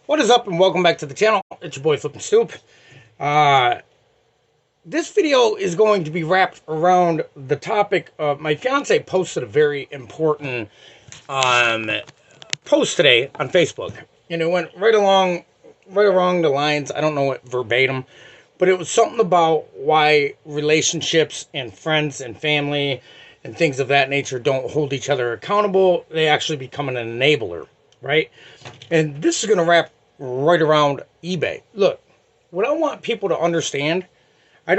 What is up, and welcome back to the channel. It's your boy flippinstoop. Uh, this video is going to be wrapped around the topic of my fiance posted a very important post today on Facebook, and it went right along the lines. I don't know it verbatim, but it was something about why relationships and friends and family and things of that nature don't hold each other accountable. They actually become an enabler, right? And this is going to wrap right around eBay. Look, what I want people to understand, I'm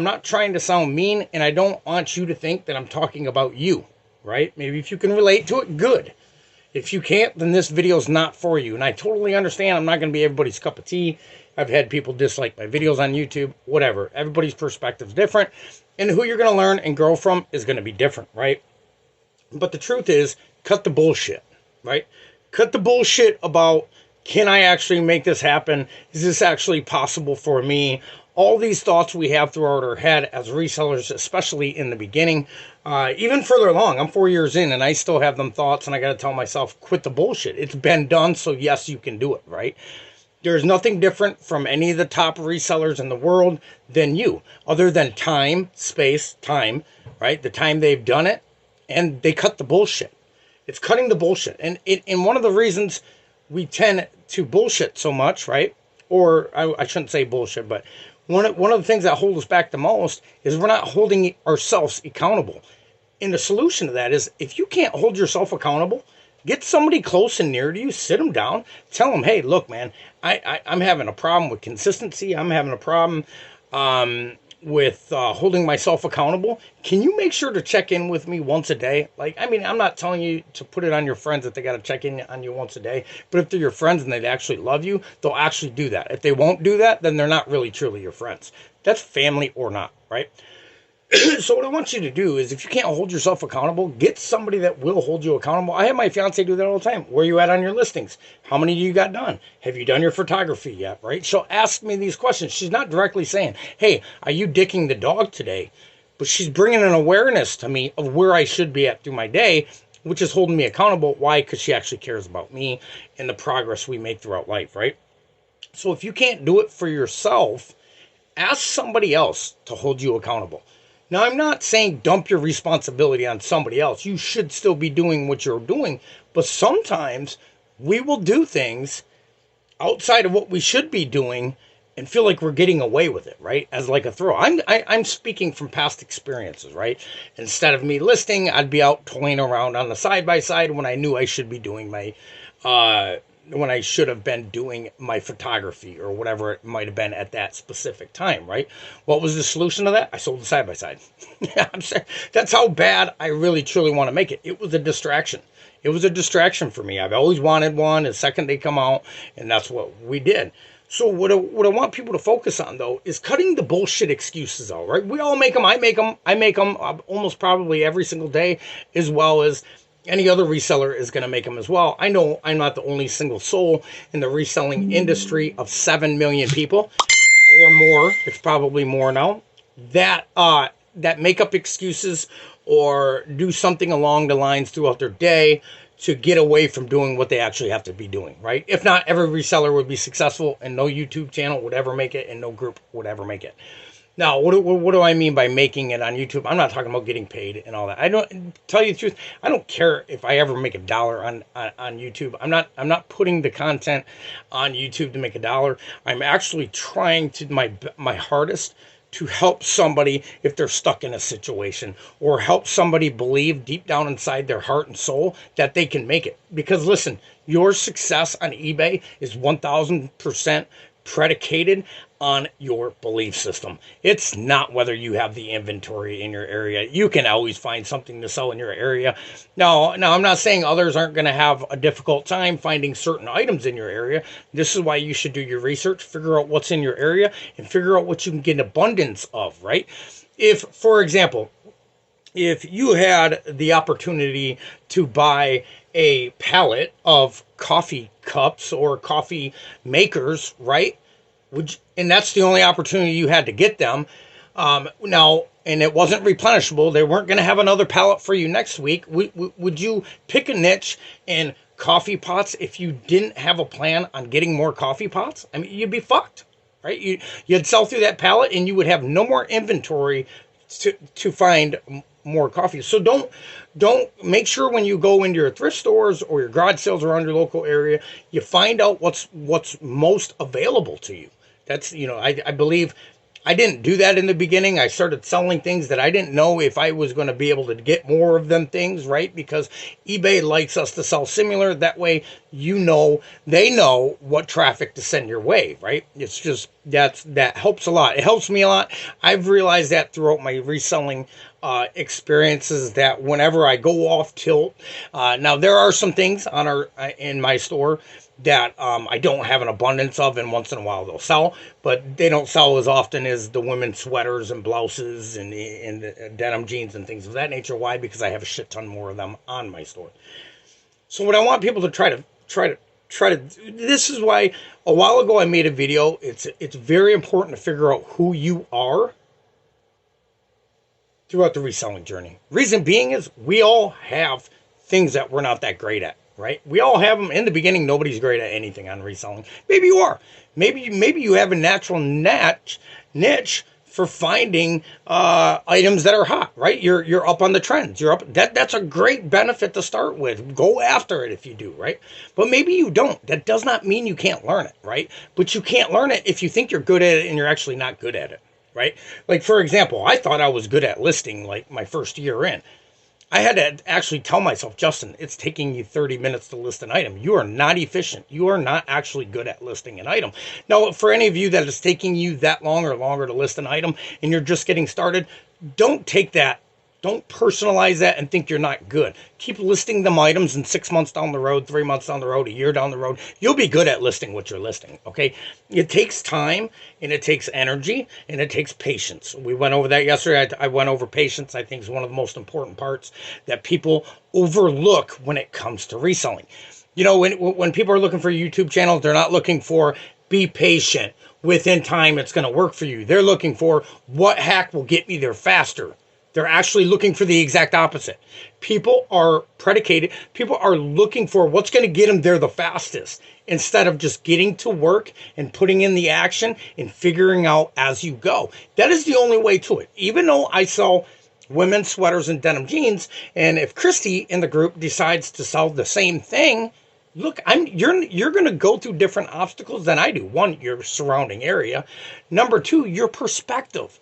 not trying to sound mean, and I don't want you to think that I'm talking about you, right? Maybe if you can relate to it, good. If you can't, then this video is not for you. And I totally understand I'm not going to be everybody's cup of tea. I've had people dislike my videos on YouTube, whatever. Everybody's perspective is different, and who you're going to learn and grow from is going to be different, right? But the truth is, cut the bullshit, right? Cut the bullshit about, can I actually make this happen? Is this actually possible for me? All these thoughts we have throughout our head as resellers, especially in the beginning, even further along. I'm 4 years in and I still have them thoughts, and I got to tell myself, quit the bullshit. It's been done, so yes, you can do it, right? There's nothing different from any of the top resellers in the world than you, other than time, space, time, right? The time they've done it, and they cut the bullshit. It's cutting the bullshit. And one of the reasons we tend to bullshit so much, right? Or I shouldn't say bullshit, but one of the things that hold us back the most is we're not holding ourselves accountable. And the solution to that is, if you can't hold yourself accountable, get somebody close and near to you, sit them down, tell them, hey, look, man, I'm having a problem with consistency. I'm having a problem with holding myself accountable. Can you make sure to check in with me once a day? Like, I mean, I'm not telling you to put it on your friends that they got to check in on you once a day, but if they're your friends and they actually love you, they'll actually do that. If they won't do that, then they're not really truly your friends. That's family or not, right? So what I want you to do is, if you can't hold yourself accountable, get somebody that will hold you accountable. I have my fiance do that all the time. Where are you at on your listings? How many do you got done? Have you done your photography yet, right? She'll ask me these questions. She's not directly saying, hey, are you dicking the dog today? But she's bringing an awareness to me of where I should be at through my day, which is holding me accountable. Why? Because she actually cares about me and the progress we make throughout life, right? So if you can't do it for yourself, ask somebody else to hold you accountable. Now, I'm not saying dump your responsibility on somebody else. You should still be doing what you're doing. But sometimes we will do things outside of what we should be doing and feel like we're getting away with it, right? As like a throw. I'm speaking from past experiences, right? Instead of me listing, I'd be out toying around on the side-by-side when I knew I should be doing my when I should have been doing my photography or whatever it might have been at that specific time, right? What was the solution to that? I sold the side-by-side. I'm saying, that's how bad I really, truly want to make it. It was a distraction. It was a distraction for me. I've always wanted one, the second they come out, and that's what we did. So what I want people to focus on, though, is cutting the bullshit excuses out, right? We all make them. I make them almost probably every single day, as well as any other reseller is going to make them as well. I know I'm not the only single soul in the reselling industry of 7 million people or more. It's probably more now that make up excuses or do something along the lines throughout their day to get away from doing what they actually have to be doing, right? If not, every reseller would be successful, and no YouTube channel would ever make it, and no group would ever make it. Now, what do I mean by making it on YouTube? I'm not talking about getting paid and all that. I don't, tell you the truth, I don't care if I ever make $1 on YouTube. I'm not putting the content on YouTube to make $1. I'm actually trying to my hardest to help somebody if they're stuck in a situation, or help somebody believe deep down inside their heart and soul that they can make it. Because listen, your success on eBay is 1000% predicated on your belief system. It's not whether you have the inventory in your area. You can always find something to sell in your area. Now I'm not saying others aren't going to have a difficult time finding certain items in your area. This is why you should do your research, figure out what's in your area, and figure out what you can get an abundance of, right? If, for example, if you had the opportunity to buy a pallet of coffee cups or coffee makers, right? And that's the only opportunity you had to get them. Now, and it wasn't replenishable. They weren't going to have another pallet for you next week. Would you pick a niche and coffee pots, if you didn't have a plan on getting more coffee pots, I mean, you'd be fucked, right? You'd sell through that pallet and you would have no more inventory to find more coffee. So don't make sure when you go into your thrift stores or your garage sales around your local area, you find out what's most available to you. That's, I believe I didn't do that in the beginning. I started selling things that I didn't know if I was going to be able to get more of them things, right? Because eBay likes us to sell similar. That way, they know what traffic to send your way, right? It's just, that helps a lot. It helps me a lot. I've realized that throughout my reselling experiences, that whenever I go off tilt, now there are some things in my store that I don't have an abundance of, and once in a while they'll sell, but they don't sell as often as the women's sweaters and blouses and the denim jeans and things of that nature. Why? Because I have a shit ton more of them on my store. So what I want people to try to, this is why a while ago I made a video. It's very important to figure out who you are throughout the reselling journey. Reason being is we all have things that we're not that great at. Right? We all have them. In the beginning, nobody's great at anything on reselling. Maybe you are. Maybe you have a natural niche for finding items that are hot, right? You're up on the trends. You're up. That's a great benefit to start with. Go after it if you do, right? But maybe you don't. That does not mean you can't learn it, right? But you can't learn it if you think you're good at it and you're actually not good at it, right? Like, for example, I thought I was good at listing like my first year in. I had to actually tell myself, Justin, it's taking you 30 minutes to list an item. You are not efficient. You are not actually good at listing an item. Now, for any of you that is taking you that long or longer to list an item and you're just getting started, don't take that. Don't personalize that and think you're not good. Keep listing them items, and 6 months down the road, 3 months down the road, a year down the road, you'll be good at listing what you're listing, okay? It takes time, and it takes energy, and it takes patience. We went over that yesterday. I went over patience. I think is one of the most important parts that people overlook when it comes to reselling. When people are looking for YouTube channels, they're not looking for be patient. Within time, it's going to work for you. They're looking for what hack will get me there faster. They're actually looking for the exact opposite. People are looking for what's going to get them there the fastest, instead of just getting to work and putting in the action and figuring out as you go. That is the only way to it. Even though I sell women's sweaters and denim jeans, and if Christy in the group decides to sell the same thing, look, you're going to go through different obstacles than I do. One, your surrounding area. Number two, your perspective.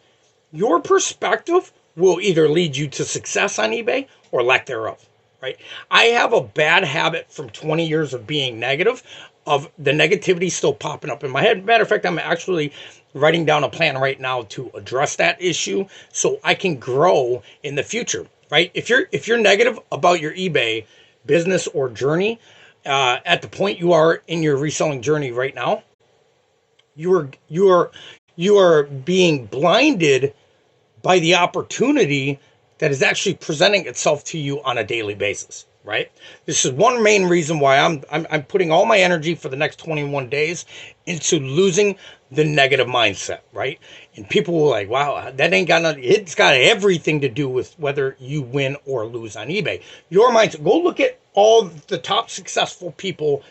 Your perspective will either lead you to success on eBay or lack thereof, right? I have a bad habit from 20 years of being negative, of the negativity still popping up in my head. Matter of fact, I'm actually writing down a plan right now to address that issue so I can grow in the future, right? If you're negative about your eBay business or journey, at the point you are in your reselling journey right now, you are being blinded by the opportunity that is actually presenting itself to you on a daily basis, right? This is one main reason why I'm putting all my energy for the next 21 days into losing the negative mindset, right? And people will like, wow, that ain't got nothing. It's got everything to do with whether you win or lose on eBay. Your mindset. Go look at all the top successful people,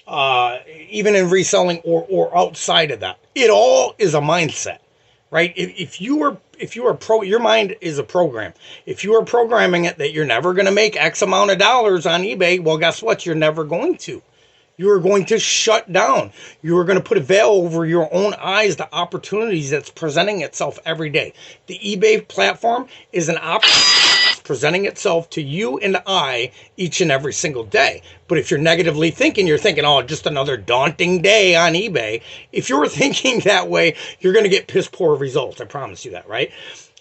even in reselling or outside of that. It all is a mindset. Right? If you are your mind is a program. If you are programming it that you're never going to make X amount of dollars on eBay, well, guess what? You're never going to. You are going to shut down. You are going to put a veil over your own eyes, the opportunities that's presenting itself every day. The eBay platform is an opportunity presenting itself to you and I each and every single day. But if you're negatively thinking, you're thinking, oh, just another daunting day on eBay. If you're thinking that way, you're going to get piss poor results. I promise you that, right?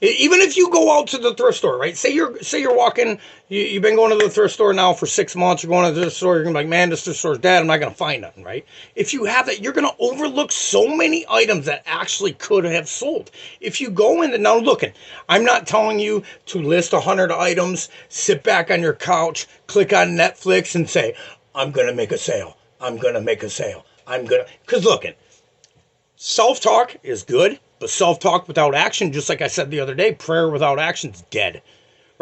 Even if you go out to the thrift store, right? Say you're walking, you've been going to the thrift store now for 6 months. You're going to the store. You're going to be like, man, this thrift store's dead. I'm not going to find nothing, right? If you have that, you're going to overlook so many items that actually could have sold. If you go into, now looking, I'm not telling you to list 100 items, sit back on your couch, click on Netflix and say, I'm going to make a sale. I'm going to make a sale. Because looking, self-talk is good. But self-talk without action, just like I said the other day, prayer without action is dead,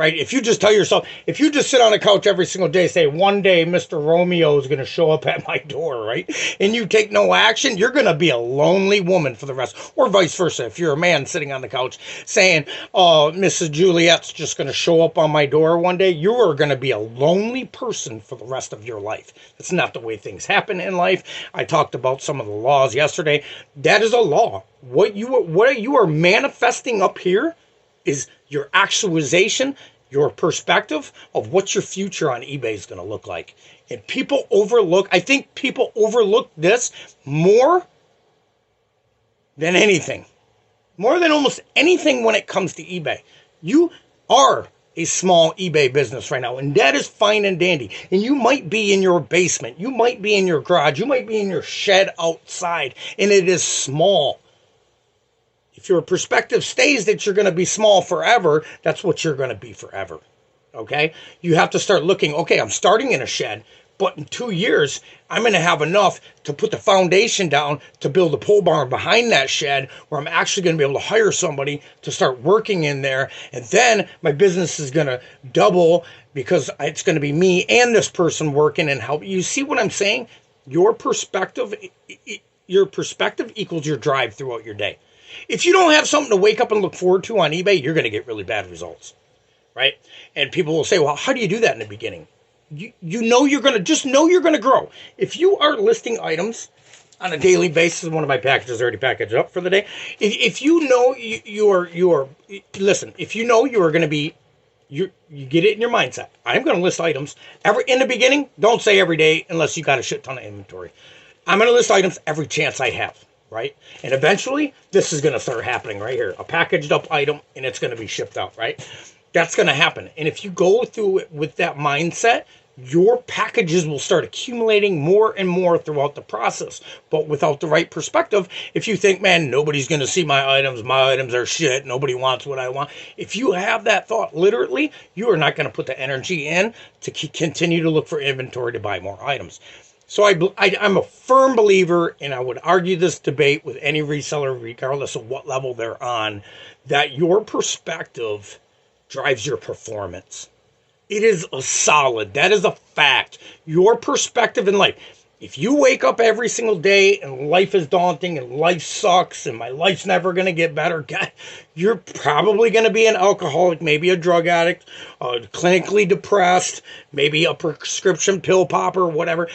right? If you just tell yourself, if you just sit on the couch every single day, say, one day Mr. Romeo is going to show up at my door, right? And you take no action, you're going to be a lonely woman for the rest. Or vice versa. If you're a man sitting on the couch saying, oh, Mrs. Juliet's just going to show up on my door one day, you are going to be a lonely person for the rest of your life. That's not the way things happen in life. I talked about some of the laws yesterday. That is a law. What you are manifesting up here is your actualization, your perspective of what your future on eBay is going to look like. And I think people overlook this more than anything. More than almost anything when it comes to eBay. You are a small eBay business right now, and that is fine and dandy. And you might be in your basement. You might be in your garage. You might be in your shed outside, and it is small. If your perspective stays that you're going to be small forever, that's what you're going to be forever. Okay? You have to start looking, okay, I'm starting in a shed, but in 2 years, I'm going to have enough to put the foundation down to build a pole barn behind that shed where I'm actually going to be able to hire somebody to start working in there. And then my business is going to double because it's going to be me and this person working and help. You see what I'm saying? Your perspective equals your drive throughout your day. If you don't have something to wake up and look forward to on eBay, you're going to get really bad results, right? And people will say, well, how do you do that in the beginning? You know you're going to grow. If you are listing items on a daily basis, one of my packages already packaged up for the day. If you know if you know you are going to be, you get it in your mindset. I'm going to list items in the beginning. Don't say every day unless you got a shit ton of inventory. I'm going to list items every chance I have. Right? And eventually, this is going to start happening right here. A packaged up item, and it's going to be shipped out, right? That's going to happen. And if you go through it with that mindset, your packages will start accumulating more and more throughout the process. But without the right perspective, if you think, man, nobody's going to see my items are shit, nobody wants what I want. If you have that thought, literally, you are not going to put the energy in to continue to look for inventory to buy more items. So I'm a firm believer, and I would argue this debate with any reseller, regardless of what level they're on, that your perspective drives your performance. It is that is a fact. Your perspective in life. If you wake up every single day and life is daunting and life sucks and my life's never going to get better, God, you're probably going to be an alcoholic, maybe a drug addict, clinically depressed, maybe a prescription pill popper, whatever.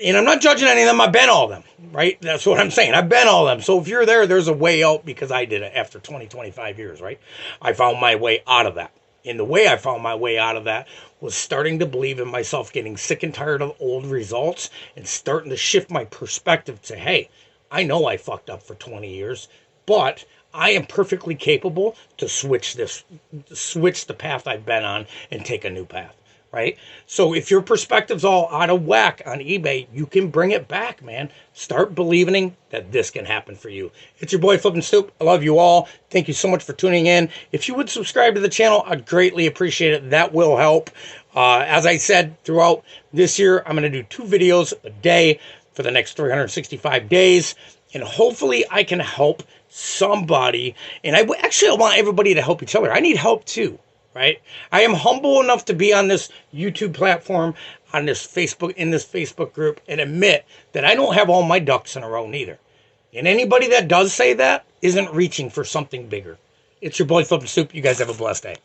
And I'm not judging any of them. I've been all of them, right? That's what I'm saying. I've been all of them. So if you're there, there's a way out because I did it after 25 years, right? I found my way out of that. And the way I found my way out of that was starting to believe in myself, getting sick and tired of old results and starting to shift my perspective to, hey, I know I fucked up for 20 years, but I am perfectly capable to switch the path I've been on and take a new path. Right? So if your perspective's all out of whack on eBay, you can bring it back, man. Start believing that this can happen for you. It's your boy Flippin' Stoop. I love you all. Thank you so much for tuning in. If you would subscribe to the channel, I'd greatly appreciate it. That will help. As I said, throughout this year, I'm going to do 2 videos a day for the next 365 days. And hopefully I can help somebody. And I want everybody to help each other. I need help too. Right? I am humble enough to be on this YouTube platform, in this Facebook group, and admit that I don't have all my ducks in a row neither. And anybody that does say that isn't reaching for something bigger. It's your boy Flippin' Stoop. You guys have a blessed day.